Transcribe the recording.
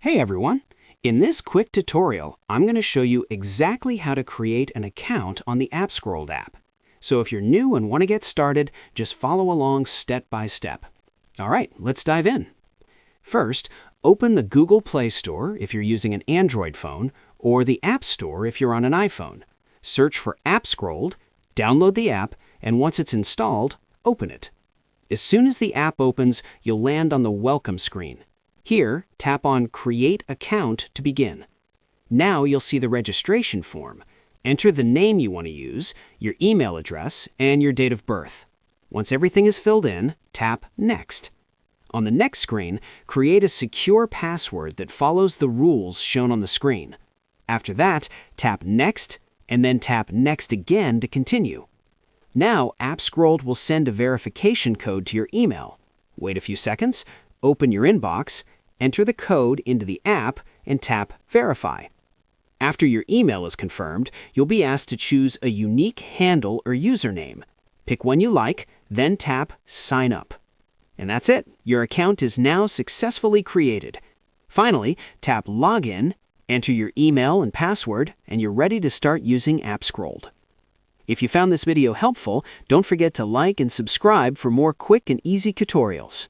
Hey everyone! In this quick tutorial, I'm going to show you exactly how to create an account on the UpScrolled app. So if you're new and want to get started, just follow along step by step. All right, let's dive in. First, open the Google Play Store if you're using an Android phone, or the App Store if you're on an iPhone. Search for UpScrolled, download the app, and once it's installed, open it. As soon as the app opens, you'll land on the Welcome screen. Here, tap on Create Account to begin. Now you'll see the registration form. Enter the name you want to use, your email address, and your date of birth. Once everything is filled in, tap Next. On the next screen, create a secure password that follows the rules shown on the screen. After that, tap Next, and then tap Next again to continue. Now, UpScrolled will send a verification code to your email. Wait a few seconds, open your inbox, enter the code into the app, and tap Verify. After your email is confirmed, you'll be asked to choose a unique handle or username. Pick one you like, then tap Sign Up. And that's it. Your account is now successfully created. Finally, tap Login, enter your email and password, and you're ready to start using UpScrolled. If you found this video helpful, don't forget to like and subscribe for more quick and easy tutorials.